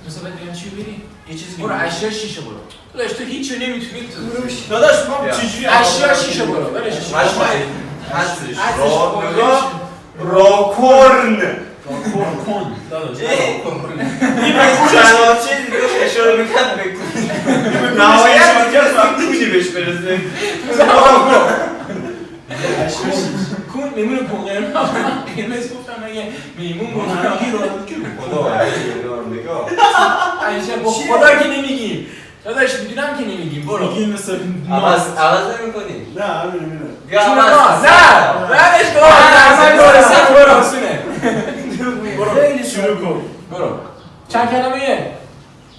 مثلا بگم چی بری؟ یه چیزی برو اشیا شیشه برو. داداش تو هیچ نمیتونی تو. داداش ما چجوری اشیا شیشه برو. ولش کن. هستش راکورن داداش این شناچه دیگه اشاره میکرد بکنی نهایت دیگه کنی بهش برسه کن میمونه پونگرم قرمز گفتم مگه میمون منگی رو خدا نگاه ایشه با خدا که نمیگیم داداش میدونم که نمیگیم برو میگیم مثل عوض نمی‌کنی نه همینه بیا نه عوض بعدش تو اصلا درسته برو سونه خیلی شروع کن برو چند کلمه یه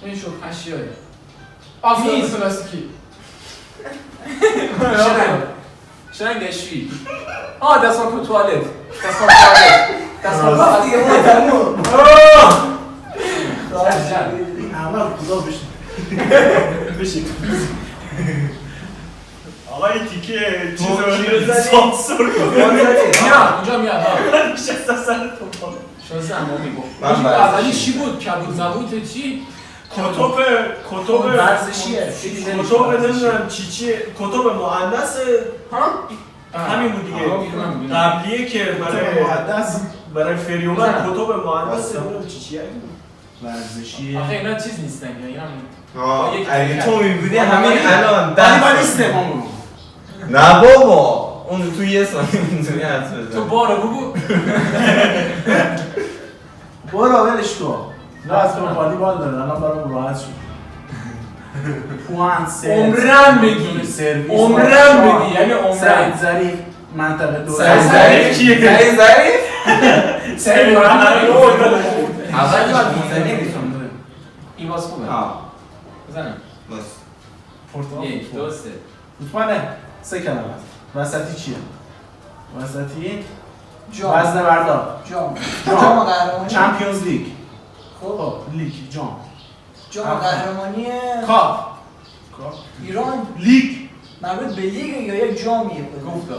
این شد اشیایی آفیس کلاسیکی شرنگ دشوی دستمال تو توالت دستمال دیگه ما تموم این عمل خدا بشه آقا این تیکه چیز رو سانسور کن اینجا میاد نشسته سر تو شازده اما میگفت من اولی چی بود؟ کبود زبوت چی؟ کتب ورزشیه کتب نمیدونم چیه کتب مهندس همین بود دیگه قبلیه که برای فریومن کتب مهندس چیه ورزشیه آخه اینا چیز نیستن یا اگه تو میبودی همین الان من نیستم نه بابا اون تو یه ثانیه میتونی حرف بزنی تو بارو بگو برو ولش کن نه از تو والیبال داره الان برام راحت شد پوان سر عمرم بگی یعنی عمرم ظریف منطقه دو ظریف کیه؟ ظریف؟ سعید اول باید مزنی بیتون این باز خوبه بزنم باز پرتغال یک دو سه فوتبال سه کلمه است وسطی چیه؟ وسطی جام وزنه بردار جام قهرمانی چمپیونز لیگ خب لیگ جام قهرمانی کاپ ایران لیگ مربوط به لیگ یا یک جامیه گفتم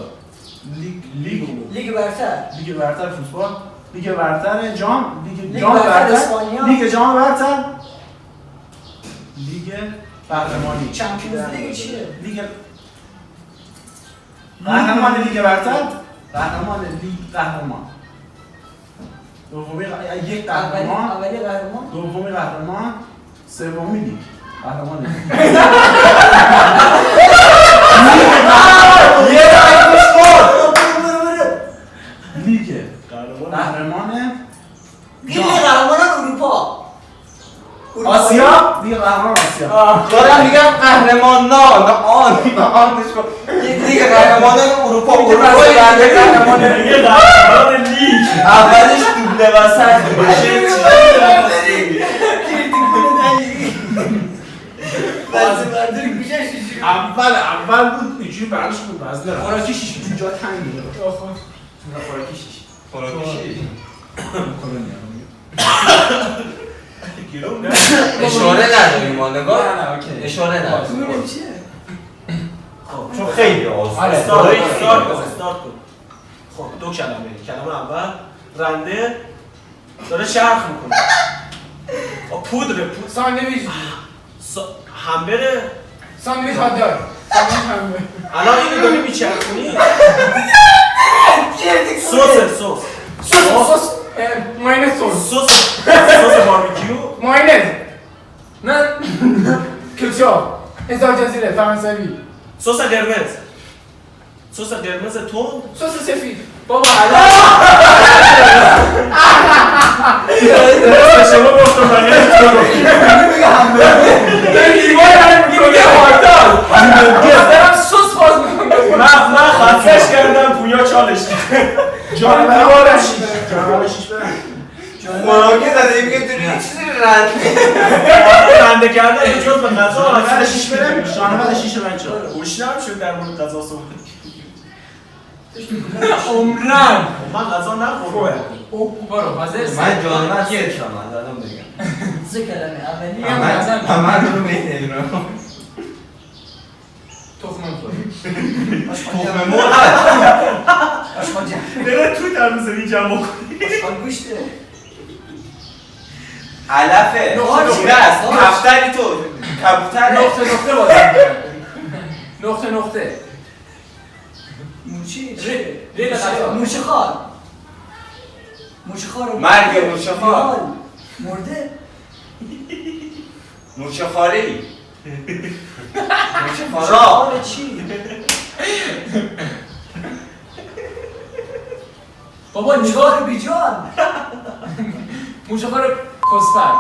لیگ برتر لیگ برتر فوتبال لیگ برتر جام لیگ برتر اسپانیا لیگ جام برتر لیگ قهرمانی چمپیونز لیگ چیه؟ لیگ قهرمان لیگ برتر قهرمان لیگ قهرمان دومی یک قهرمان اولی قهرمان دومی قهرمان سومی لیگ قهرمان یه رای گوش کن لیگ قهرمان لیگ قهرمان اروپا آسیا لیگ قهرمان آسیا دارم میگم قهرمان نه آنش کن لیگ قهرمانان اروپا اروپای بعد قهرمان لیگ قهرمان لیگ اولش دوبله وسط باشه اول بود اینجوری برش بود وزنه خوراکی شیش جا تنگه خوراکی شیش اشاره نداریم ما نگاه اشاره نداریم ببینیم چیه چون خیلی آسان استارت کن خب دو کلمه اول رنده داره چرخ میکنه پودر ساندویچ همبره ساندویچ هات داگ الان اینو داری میچرخونی سس ماینز سس باربیکیو ماینز نه کچاپ ازار جزیره فرانسوی سس قرمز تند سس سفید بابا الان شما گفتم دارم سس باز میکنم من خطش کردم پویا چالش جانورش خوراکی زده میگه تو یه چیزی رنده کردن به جز به غذا جانور شیش برم جانور شیش من چرا گوشنم شد در مورد غذا صحبت عمرن من غذا نخورم برو بازه من جانور سیشم من دادم بگم سه کلمه اولی من رو میدونم تخم تخم مرغ داره توی در میزنی جمع کنی آشغال گوشته علفه چیره است کفتری تو کبوتره نقطه بازی میکنن نقطه موچی ریل قطار موچه خار مرگ موچه خار مرده موچه خاری موچه خارا خار چی؟ بابا نگاه بیجان موچه خار کسفر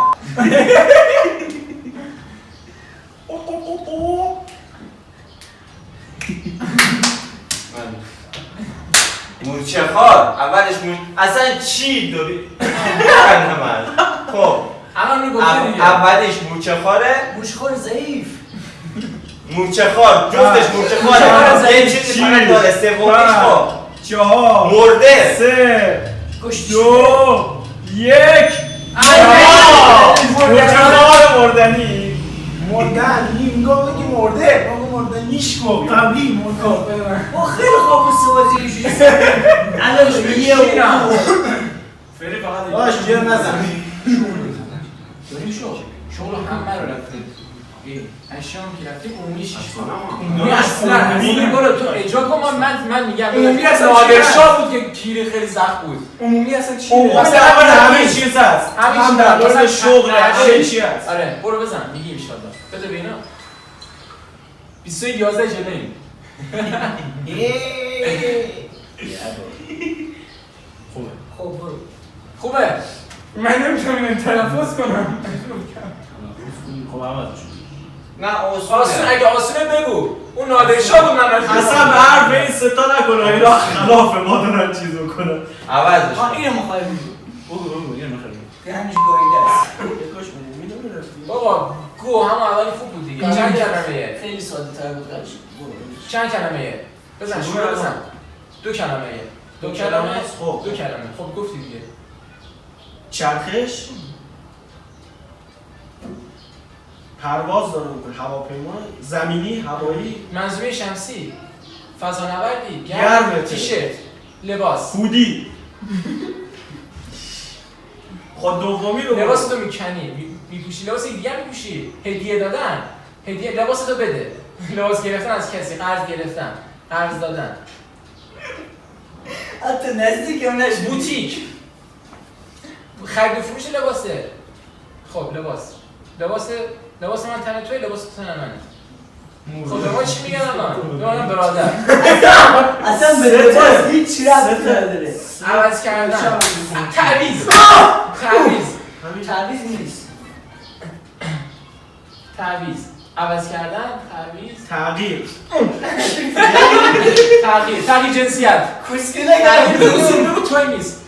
موچه خار اولش اصلا چی داری؟ خب الان میگفتی دیگه اولش موچه خاره موچه خار ضعیف موچه خار جفتش موچه خاره یه چیزی فقط داره سومیش خب 4 مرده 3 گوشت 2 1 موچه خار مردنی مردن نیم گفت که مرده بابا مردنیش گفت قبلی مرده با خیلی خواب سوازی شد الان یه فری فقط باش جیر نزن داریم شغل همه رو رفتیم اشیام که رفتیم عمومی 6 عمومی اصلا عمومی برو تو اجرا کن من میگم عمومی اصلا نادرشاه بود که کیری خیلی سخت بود عمومی اصلا چی عمومی مثلا همه چیز هست هم در مورد شغل همه چی هست آره برو بزن میگی ان شاء الله بده بینا 22 جلویم خب برو خوبه من نمیتونم این تلفظ کنم خب عوض شد نه آسون آسونه اگه آسونه بگو اون نادرشاه بود من اصلا به حرف این ستا نکنه اینا خلاف ما دارن چیزو کنن عوضش اینو مخواهیم بگو اینو میخوایی دهنش گایده است یکاش عمومی نمیرفتی بابا گو هم اولی خوب بود دیگه چند کلمه خیلی ساده تر بود قبلش چند کلمه بزن شروع بزن 2 کلمه دو کلمه خب. 2 کلمه خب گفتی دیگه چرخش پرواز داره میکنه هواپیما زمینی هوایی منظومه شمسی فضانوردی گرمه. تیشرت لباس هودی خود دومی رو لباس تو میکنی میپوشی لباس دیگه میپوشی هدیه دادن هدیه لباس تو بده لباس گرفتن از کسی قرض گرفتن قرض دادن حتی نزدیک هم نشد بوتیک خرید و فروش لباسه خب لباس من تن توی لباس تو تن منه خب به ما چی میگن الان؟ به منم برادر اصلا به لباس هیچ ربطی نداره عوض کردن تعویض تعویض نیست تعویض عوض کردن تعویض تغییر جنسیت کسکله تغییر گرد اصول بگو توی نیست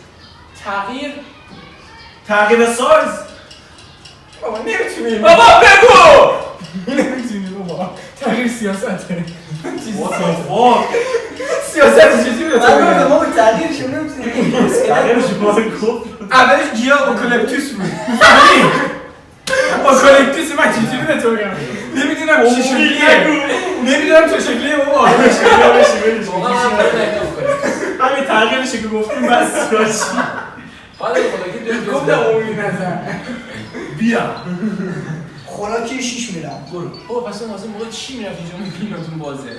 تغییر سایز بابا نمیتونی بابا بگو نمیتونی بابا تغییر سیاسته سیاست چیزی بوده من ما به تغییرش نمیتونیم تغییرش باید گفت اولش گیاه اوکالیپتوس بود اوکالیپتوس من چیزی بوده تو بگم نمیدونم چی شکلیه نمیدونم چه شکلیه بابا همین تغییرش که گفتیم بس باشی حالا خدا که گفتم عمومی نظر بیا خوراکی شیش میرم برو بابا پس اون واسه موقع چی میرفت اینجا میبیناتون بازه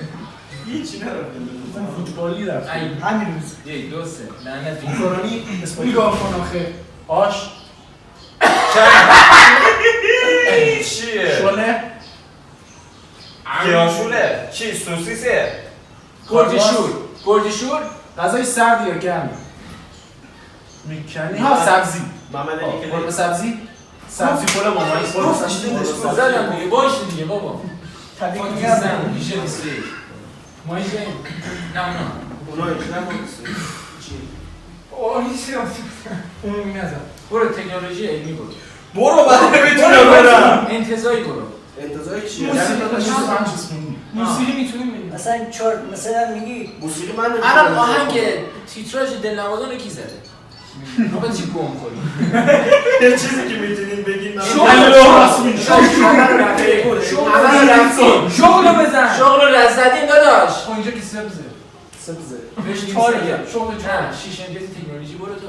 هیچی نرفتیم فوتبالی رفتیم همین روز 1 2 3 لعنت کورانی نگاه کن آخه آش چیه؟ شله گیاهشوله چی؟ سوسیسه؟ گرجشور غذای سرد یا گرم میکنی ها سبزی محمد علی که قرمه سبزی پول مامایی زدم دیگه باشه دیگه بابا طبیعی فاکیز میگم زن میشه نیستی ما اینجا نه اونا ایش اوه نیستی عمومی نزن برو تکنولوژی علمی برو برو بعد نمیتونم برم انتظایی برو انتظاری چیه؟ موسیقی میتونیم بگیم مثلا میگی موسیقی من الان آهنگ تیتراژ دلنوازان کی زده؟ بابا چی گم خوری؟ یه چیزی که میتونین بگین شغل بزن شغل رو زدیم داداش اینجا که سبزه. 4 شغل 4 شیش امتیاز تکنولوژی برو تو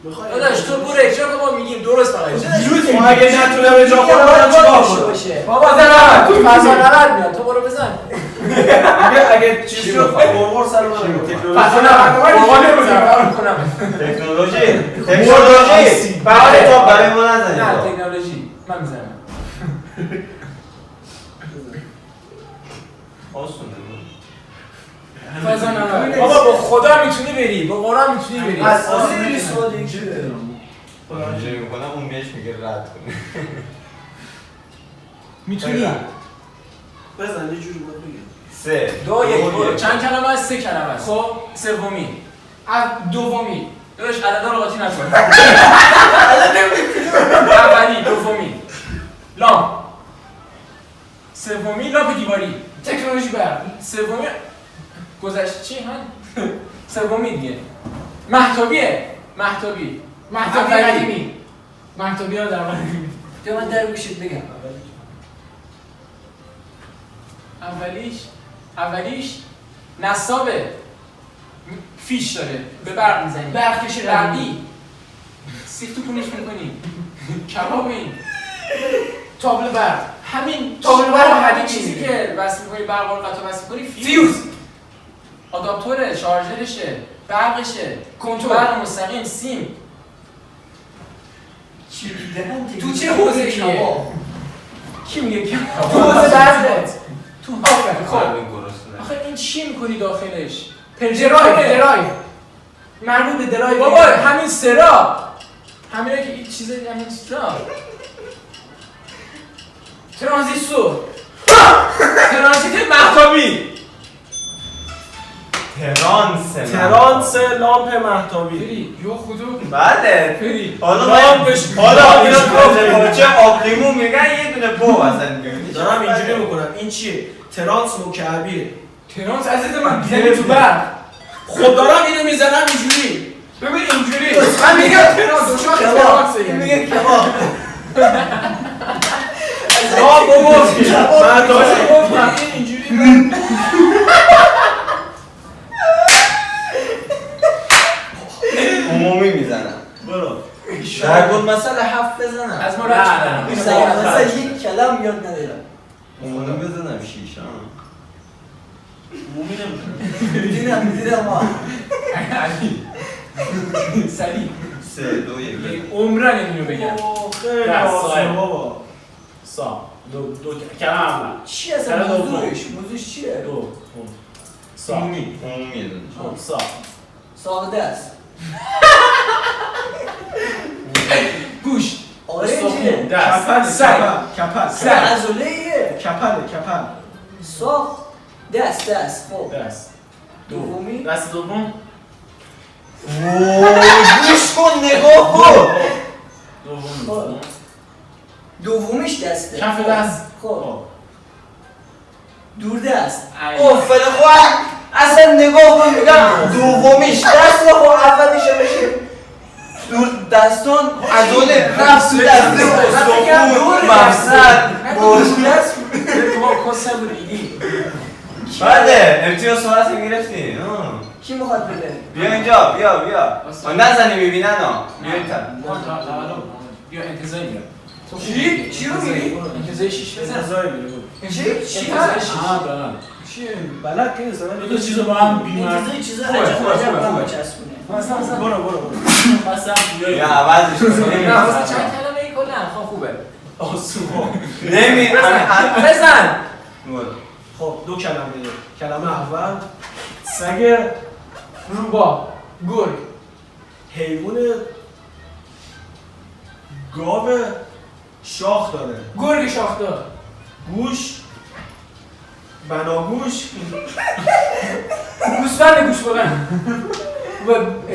داداش تو برو اجرا کن ما میگیم درست فقط ما اگه نتونم اجرا کنم من چیکار کنم؟ بابا زن تو فضا نرد میاد تو برو بزن اگه چیز شد قرقر سر من فضا نرد کنم تکنولوژی تکنولوژی. برای تو برای ما نزنید نه تکنولوژی من میزنم آسونه فضا نرد بابا با خدا میتونی بری با قرآن میتونی بری از آسیبی سوال این شده اینجوری میکنم اون بهش میگه رد کنه میتونی بزن یه جوری بود بگیر 3 دو یک برو چند کلمه است 3 کلمه است خب سومی دومی داداش عددا رو قاطی نکن اولی دومی لام سومی لامپ دیواری تکنولوژی برق سومی گذشت چی ها سومی دیگه محتابیه محتابی قدیمی محتابی ها در قدیمی بیا من در گوشت بگم اولیش نصابه فیش داره به برق میزنی برق کشه برقی سیخ تو پونش میکنی کبابی تابلو برق همین تابلو برق همین چیزی که وصل میکنی برق رو قطع وصل میکنی فیوز آداپتوره شارژرشه برقشه کنترل برق مستقیم سیم چی دیدن تو چه حوزه کباب کی میگه کباب تو حوزه برقت تو آفر خب آخه این چی میکنی داخلش درایو مربوط به درایو بابا همین سرا همینه که این چیزه همین چیزا ترانزیستور ترانزیت محتابی ترانس لامپ مهتابی بری یو خودو بله بری حالا اینا چه آبلیمون میگن یه دونه بو اصلا دارم اینجوری میکنم این چیه؟ ترانس مکعبیه ترانس عزیز من میزنی تو برق خب دارم اینو میزنم اینجوری ببین اینجوری من میگم ترانس شما ترانسه میگه کباب بابا من اینجوری عمومی میزنم برو در بود مسئله 7 بزنم از ما رد مثلا یک کلم یاد ندارم عمومی بزنم 6 مومی نمیتونم میدونم ما علی سلی 3 2 1 عمرن اینو بگم خیلی آسونه بابا دو کلم اول چی اصلا موضوعش چیه؟ دو عمومی ساده است گوشت آرنجه کپل عضله‌ایه کپل ساخت دست خب دست دومی دست دوم گوش کن نگاه کن دومیش دسته کف دست خب دور دست اوفر خواه اصلا نگاه کن میگم دومیش دست خب اولیش بشه دور دستان عضله نفس دسته استخون مفصل دست تو کسه بودی بله امتیاز سوالت گرفتی کی میخواد بده؟ بیا اینجا بیا نزنی میبینن ها بیا این طرف بیا انتظاری میرم چی رو میگی؟ انتظاری 6 بزن انتظاری میره چی چیه بلد که نیست دو تا چیزو با هم بیمار انتظاری چیزا خوبه، خوبه. چسبونه برو یا عوضش کنی نه واسه چند کلمه ای کلا خوبه نمی بزن خب دو کلمه دیگه کلمه اول سگ روبا گرگ حیوان گاو شاخ داره گرگ شاخدار گوش بناگوش گوسفند گوش بلند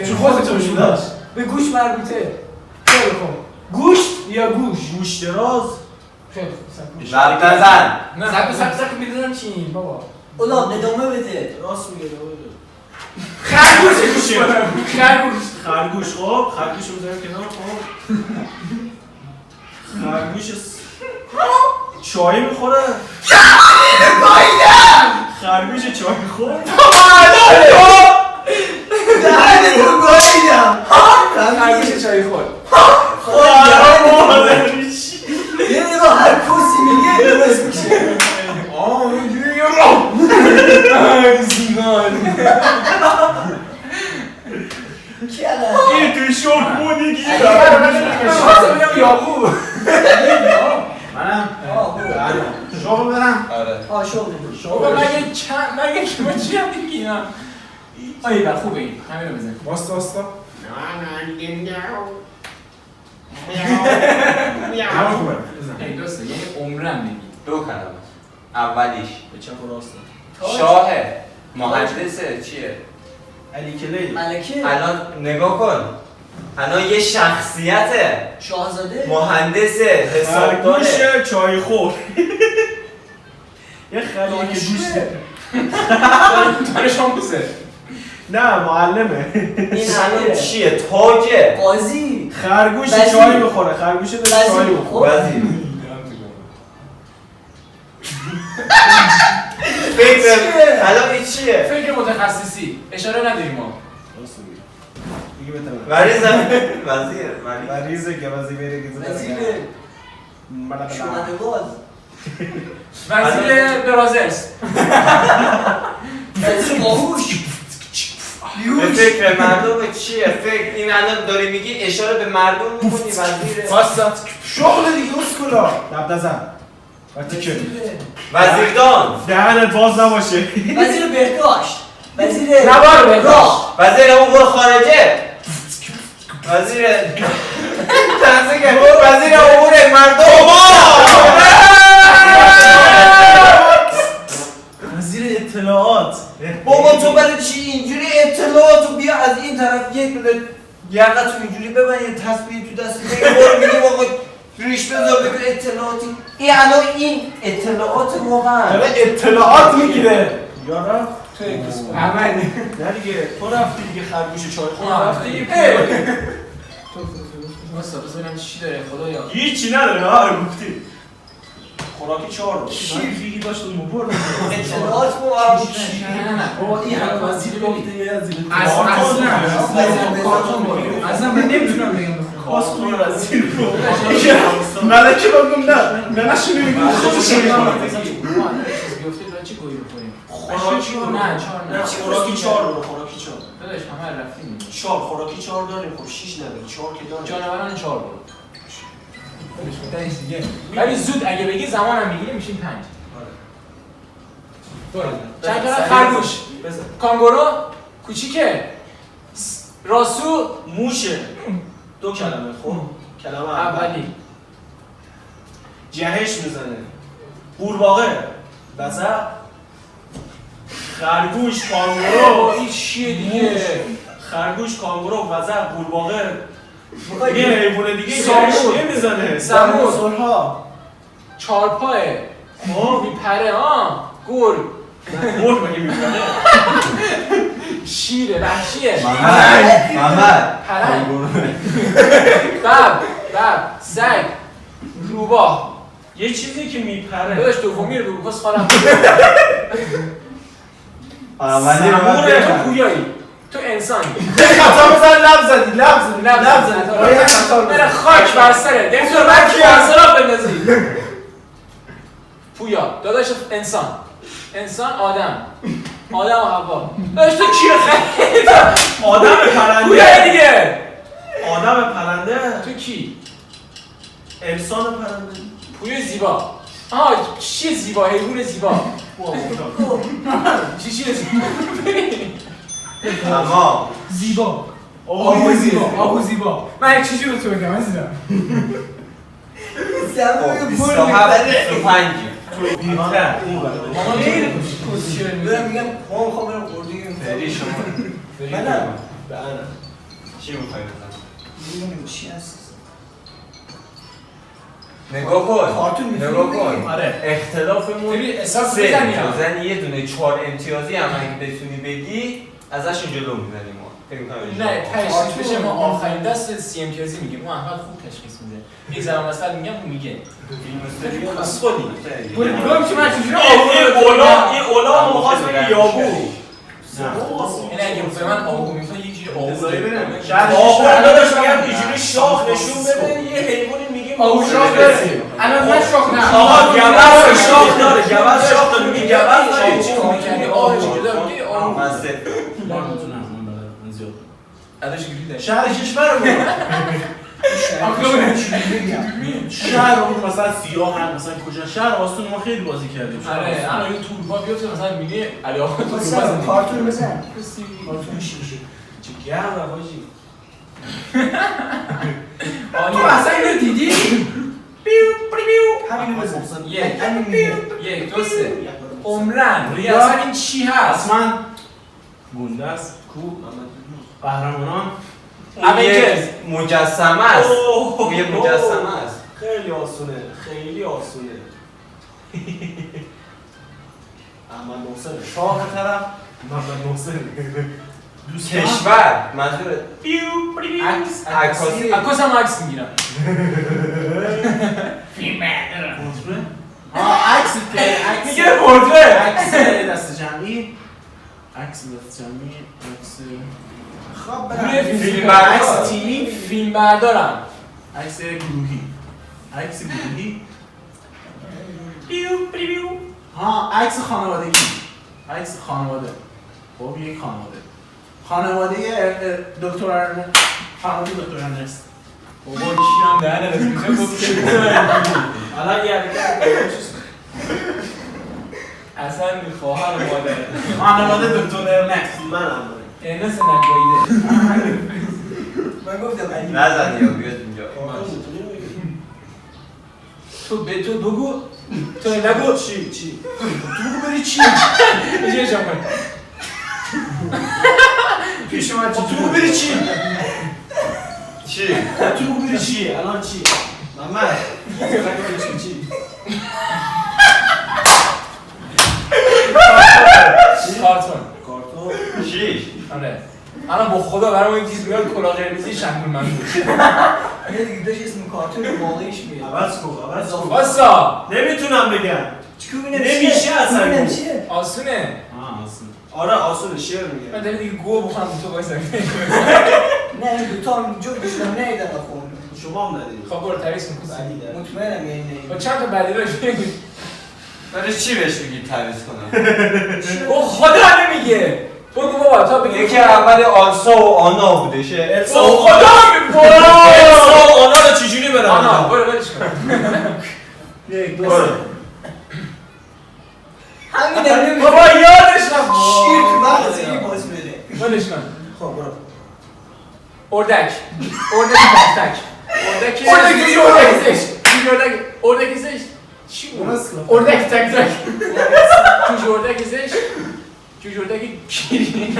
چون خودتون شده به گوش مربوطه خیلی خوب گوشت یا گوش گوش دراز خیلی خوب ضرب نزن نه سک میدونم چی بابا اولا ادامه بده راست میگه خرگوش گوش خرگوش خب خرگوش رو بذاریم کنار خب خرگوش چای میخوره خرگوش چای میخوره دهنه تو گاییدم خرگوش چای خورد. یه نگاه هر کوسی میگه درست میشه. کی الان؟ این تو شوک بودی گیر شانس بگم یاقوب. منم شغل برم آره شغل بابا مگه شما چی هم دیگه اینا؟ آیه بر خوبه این همین رو بزن. واستا ای دوسته یعنی عمرم میگی. دو کلمه اولیش به چپ و راست شاهه مهندسه چیه علی کلی ملکه الان نگاه کن الان یه شخصیته شاهزاده مهندسه حسابداره خرگوش چای خور یه خریه که گوشته دانش آموزه. نه معلمه این الان چیه تاجه قاضی خرگوش وزیر. چای بخوره خرگوش داره چای وزیر. بخوره وزیر فکر الان این چیه فکر متخصصی اشاره نداریم ما. دیگه بهتره مریضه وزیر مریضه که وزیر بره که وزیر شمندگاز وزیر برازرز. وزیر باهوش به فکر مردم چیه فکر این الان داری میگی اشاره به مردم میکنی وزیر واسه شغل دیگه اسکولا دب نزن وقتی که وزیردان دهنت باز نباشه وزیر بهداشت وزیر نوار بهداشت. راه وزیر امور خارجه وزیر وزیر امور مردم وزیر اطلاعات بابا تو برای چی اینجوری اطلاعاتو بیا از این طرف یک دونه یقتو اینجوری ببن یه تسبیح تو دست بگی برو میگی آقا ریش بذار بگو اطلاعاتی این الان این اطلاعات واقعا داره اطلاعات میگیره یارا عمل نه دیگه تو رفتی دیگه خرگوش چای خور رفتی واسه ببینم چی داره خدایا. هیچی نداره ها گفتی خوراکی 4 شیفی داشت اون مبر اطلاعات با نه بابا این همه وزیر بگی. اصلا من نمیتونم بگم باز خوی وزیر بود ملکه بگم نه نه نشونی میگم خودش بیفته داره چی گویی بکنیم؟ خوراکی نه 4 نه. خوراکی 4 رو خوراکی 4 داداش همه رفتیم دیگه. 4 خوراکی 4 داریم خب 6 نداره 4 که داره جانوران 4 بود. ولی زود اگه بگی زمانم میگیری میشیم 5. چند کلمه خرگوش. کانگورو کوچیکه. راسو موشه 2 کلمه خب کلمه اولی. جهش میزنه قورباغه بزر خرگوش کانگورو این چیه دیگه؟ خرگوش کانگورو وزر قورباغه یه حیوان دیگه سامور. جهش نمیزنه سامور. سرها چارپاه خب میپره ها گرگ مرد مگه میزنه شیره وحشیه محمد پلنگ بب سگ روباه. یه چیزی که میپره داداش دومی رو بگو کس خالم. اولی تو پویایی تو انسانی خطا بزن لب زدی لب زدی بره خاک بر سره دکتر من کی انسان بندازی. پویا داداش انسان آدم و حوا. داداش تو کیه خیلی آدم پرنده پویایی دیگه. آدم پرنده تو کی؟ انسان پرنده پویه زیبا. چیه زیبا؟ حیوان زیبا. چیه زیبا؟ تمام زیبا آهو آهو زیبا من یک چیزی رو تو بگم عزیزم 27 بیرانه میگم خوام برم قردی فری شما منم به انا چی میخوایی بزن؟ میگم چی هست نگاه کن کارتون می‌فیلم نگاه کن دیگه. آره اختلافمون ببین، احساس 3 بزنی ها. میزن یه دونه 4 امتیازی هم اگه بتونی بگی ازشون جلو میزنیم ما فکر می‌کنم نه تشخیص بشه ما آخرین دست سی امتیازی میگیم. اون احمد خوب تشخیص میده. این زمان مثلا میگم اون میگه کسخلی برو نگاه که من چجوری این اولا مخواست بگه یابو این اگه به من آبو میفته یکی انتظاری بریم. آخر داداش میگم اینجوری شاخ نشون بده یه حیوانی میگیم آهو شاخ داره. الان من شاخ نه. آها گوز شاخ داره گوز شاخ داره میگی گوز داره چی میگی؟ آهو چی داره؟ میگی آهو. من سه من میتونم من بلدم زیاد. ازش گریده. شهر کشور رو شهر رو مثلا سیاه هم مثلا کجا شهر آسون ما خیلی بازی کردیم. آره الان این توربا بیفته مثلا میگی علی آقا تو مثلا کارتون بزن کارتون شیشه. چه گرم حاجی. تو اصلا اینو دیدی؟ همینو بزن یک دو سه عمرن ریاضت این چی هست؟ اصلا گنده است کو قهرمانان اوینجرز مجسمه است یه مجسمه است خیلی آسونه خیلی آسونه احمد ناصر شاه طرف محمد ناصر دوستان کشور منظور عکاسی عکاس هم عکس میگیرم عکس عکس میگه پورتره عکس دست جمعی عکس دست جمعی عکس خواب فیلم عکس تیمی فیلم بردارم عکس گروهی عکس گروهی ها عکس خانوادگی عکس خانواده خب یک خانواده دکتر ارنست خانواده دکتر ارنست بابا کیرم دهنه رسید گفت که الان یه اصلا خواهر مادر خانواده دکتر ارنست منم ارنست نگاییده من گفتم علی نزن یا بیاد اینجا تو به تو بگو تو نگو چی تو بگو بری چی اینجا اشام کنی پیش من تو بگو بری چی چی؟ تو بگو بری چی الان چی محمد چی کارتون چی؟ آره الان با خدا برام این چیز میاد کلاه قرمزی شنگول من بود یه دیگه داشت اسم کارتون واقعیش میاد عوض کن واسا نمیتونم بگم چیکار ببینم نمیشه اصلا ببینم گفت. چیه آسونه آسون آره آسون شعر من میگه دارم دیگه گوه بخورم تو وایسا نه این دوتا هم جو بشنم نیدم بخون شما هم ندید خب برو تعریف کن مطمئنم یعنی با چند تا بدیل رو داره چی بهش میگی تعریف کنم؟ او خدا نمیگه بگو بابا تا بگی یکی اول آلسا و آنا بودشه السا او و خدا السا و آنا رو چجوری برم آنا برو برش کن یک دو برو. همین نمیدونم بابا یادش رفت شیر تو مغزی باز بده برش کن خب برو اردک تک اردک زشت چی بود؟ اردک تک جوجه اردک زشت جوجه اردک گیری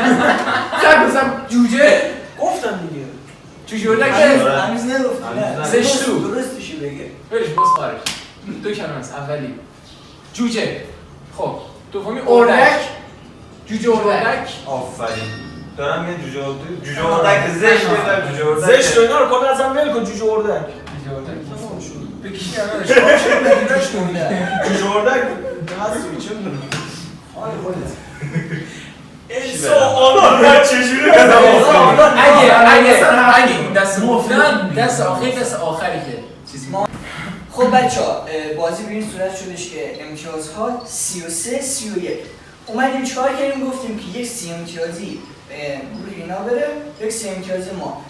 جوجه گفتم دیگه جوجه اردک هنوز نگفتم نه زشتو. درستشو بگه برش باز خارج دو کلمه است اولی جوجه خب دومی اردک جوجه اردک آفرین دارم یه جوجه اردک زشت بدم جوجه اردک زشت و اینا رو کامل ازم ول کن جوجه اردک جوجه اردک بگی چی نداشت جوجه اردک هستی چه میدونم حال خودت السا و آنا رو چجوری اگه این دست مفتن دست آخری که چیزی خب بچه‌ها بازی به این صورت شدش که امتیازها 33 31 اومدیم چیکار کردیم گفتیم که یک 30 امتیازی گروه اینا بره یک 30 امتیازی ما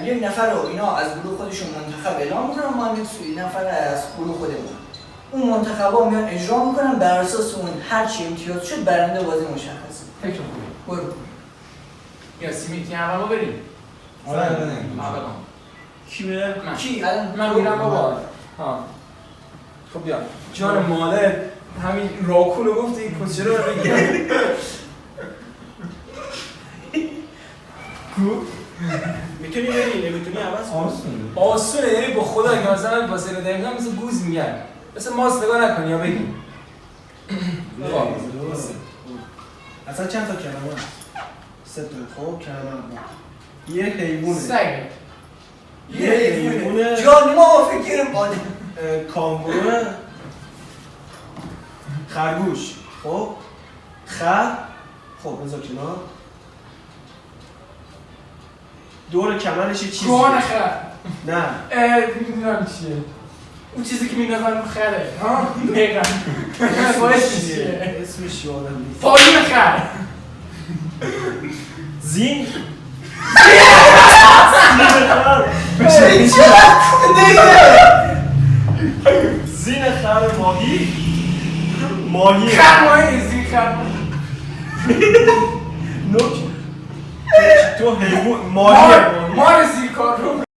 یک نفر رو اینا از گروه خودشون منتخب اعلام میکنن ما هم یک نفر از گروه خودمون اون منتخبا میان اجرا میکنن بر اساس اون هر چی امتیاز شد برنده بازی مشخصه فکر خوبی برو یا سیمیتی هم ما بریم کی میره؟ کی من میرم بابا ها خب بیا جان مادر همین راکون رو گفتی کچه رو بگی میتونی بری نمیتونی عوض کن آسونه یعنی با خدا که مثلا با سر دقیقه مثل گوز میگن مثل ماست نگاه نکن یا بگی اصلا چند تا کلمه هست؟ 3 تا خب کلمه یه حیوانه سگ یه حیوانه جان ما فکر باده کانگوروه خرگوش خب خر خب بذار کنار دور کمرش یه چیزی کوهان خر نه میدونم چیه اون چیزی که میندازن رو خره ها دقیقا اسمش چیه اسمش یادم نیست پایین خر زین زین خر ماهی خر ماهی زین خر نوک تو حیوان ماهیه